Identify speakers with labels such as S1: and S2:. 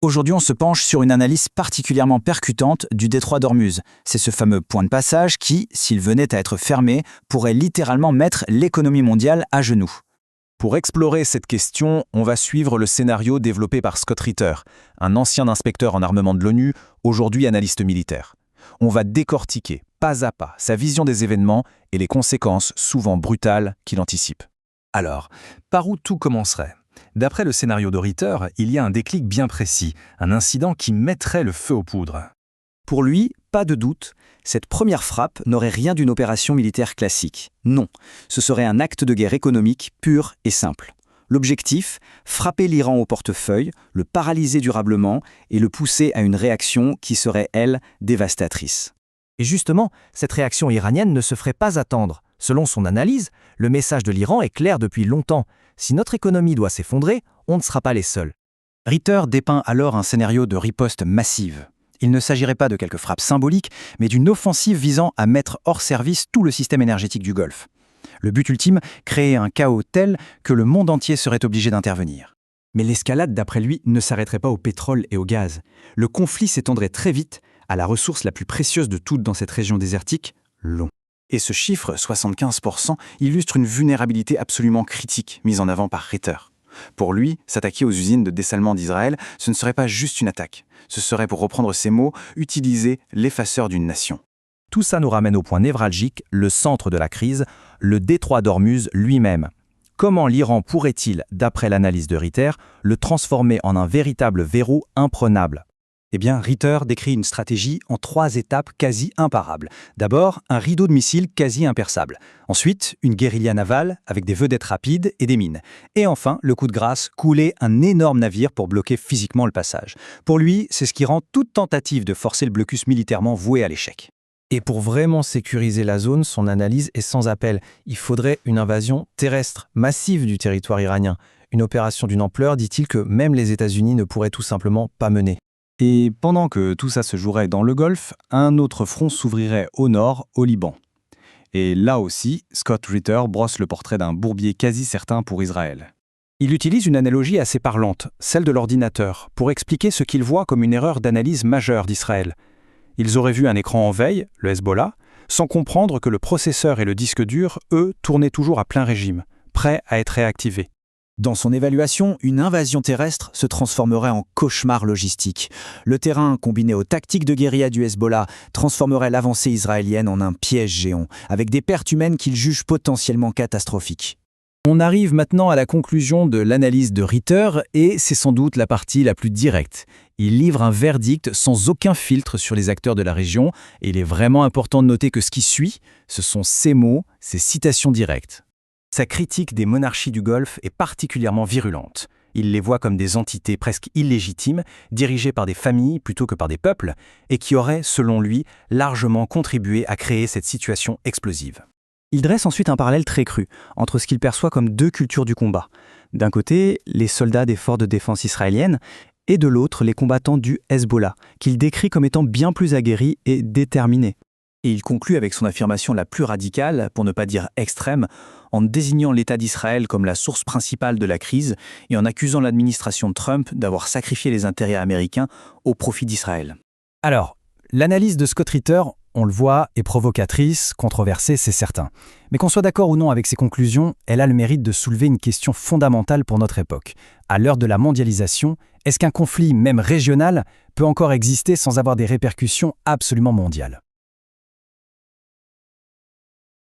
S1: Aujourd'hui, on se penche sur une analyse particulièrement percutante du détroit d'Ormuz. C'est ce fameux point de passage qui, s'il venait à être fermé, pourrait littéralement mettre l'économie mondiale à genoux.
S2: Pour explorer cette question, on va suivre le scénario développé par Scott Ritter, un ancien inspecteur en armement de l'ONU, aujourd'hui analyste militaire. On va décortiquer, pas à pas, sa vision des événements et les conséquences souvent brutales qu'il anticipe.
S3: Alors, par où tout commencerait ? D'après le scénario de Ritter, il y a un déclic bien précis, un incident qui mettrait le feu aux poudres.
S4: Pour lui, pas de doute, cette première frappe n'aurait rien d'une opération militaire classique. Non, ce serait un acte de guerre économique pur et simple. L'objectif, frapper l'Iran au portefeuille, le paralyser durablement et le pousser à une réaction qui serait, elle, dévastatrice.
S5: Et justement, cette réaction iranienne ne se ferait pas attendre. Selon son analyse, le message de l'Iran est clair depuis longtemps. Si notre économie doit s'effondrer, on ne sera pas les seuls.
S4: Ritter dépeint alors un scénario de riposte massive. Il ne s'agirait pas de quelques frappes symboliques, mais d'une offensive visant à mettre hors service tout le système énergétique du Golfe. Le but ultime, créer un chaos tel que le monde entier serait obligé d'intervenir. Mais l'escalade, d'après lui, ne s'arrêterait pas au pétrole et au gaz. Le conflit s'étendrait très vite à la ressource la plus précieuse de toutes dans cette région désertique, l'eau. Et ce chiffre, 75%, illustre une vulnérabilité absolument critique mise en avant par Ritter. Pour lui, s'attaquer aux usines de dessalement d'Israël, ce ne serait pas juste une attaque. Ce serait, pour reprendre ses mots, utiliser l'effaceur d'une nation.
S5: Tout ça nous ramène au point névralgique, le centre de la crise, le détroit d'Ormuz lui-même. Comment l'Iran pourrait-il, d'après l'analyse de Ritter, le transformer en un véritable verrou imprenable ?
S4: Eh bien, Ritter décrit une stratégie en 3 étapes quasi imparables. D'abord, un rideau de missiles quasi imperçable. Ensuite, une guérilla navale avec des vedettes rapides et des mines. Et enfin, le coup de grâce, couler un énorme navire pour bloquer physiquement le passage. Pour lui, c'est ce qui rend toute tentative de forcer le blocus militairement vouée à l'échec.
S5: Et pour vraiment sécuriser la zone, son analyse est sans appel. Il faudrait une invasion terrestre, massive du territoire iranien. Une opération d'une ampleur, dit-il, que même les États-Unis ne pourraient tout simplement pas mener.
S4: Et pendant que tout ça se jouerait dans le Golfe, un autre front s'ouvrirait au nord, au Liban. Et là aussi, Scott Ritter brosse le portrait d'un bourbier quasi certain pour Israël. Il utilise une analogie assez parlante, celle de l'ordinateur, pour expliquer ce qu'il voit comme une erreur d'analyse majeure d'Israël. Ils auraient vu un écran en veille, le Hezbollah, sans comprendre que le processeur et le disque dur, eux, tournaient toujours à plein régime, prêts à être réactivés. Dans son évaluation, une invasion terrestre se transformerait en cauchemar logistique. Le terrain, combiné aux tactiques de guérilla du Hezbollah, transformerait l'avancée israélienne en un piège géant, avec des pertes humaines qu'il juge potentiellement catastrophiques. On arrive maintenant à la conclusion de l'analyse de Ritter, et c'est sans doute la partie la plus directe. Il livre un verdict sans aucun filtre sur les acteurs de la région, et il est vraiment important de noter que ce qui suit, ce sont ses mots, ses citations directes. Sa critique des monarchies du Golfe est particulièrement virulente. Il les voit comme des entités presque illégitimes, dirigées par des familles plutôt que par des peuples, et qui auraient, selon lui, largement contribué à créer cette situation explosive. Il dresse ensuite un parallèle très cru entre ce qu'il perçoit comme 2 cultures du combat. D'un côté, les soldats des forces de défense israéliennes, et de l'autre, les combattants du Hezbollah, qu'il décrit comme étant bien plus aguerris et déterminés. Et il conclut avec son affirmation la plus radicale, pour ne pas dire extrême, en désignant l'État d'Israël comme la source principale de la crise et en accusant l'administration Trump d'avoir sacrifié les intérêts américains au profit d'Israël.
S5: Alors, l'analyse de Scott Ritter, on le voit, est provocatrice, controversée, c'est certain. Mais qu'on soit d'accord ou non avec ses conclusions, elle a le mérite de soulever une question fondamentale pour notre époque. À l'heure de la mondialisation, est-ce qu'un conflit, même régional, peut encore exister sans avoir des répercussions absolument mondiales ?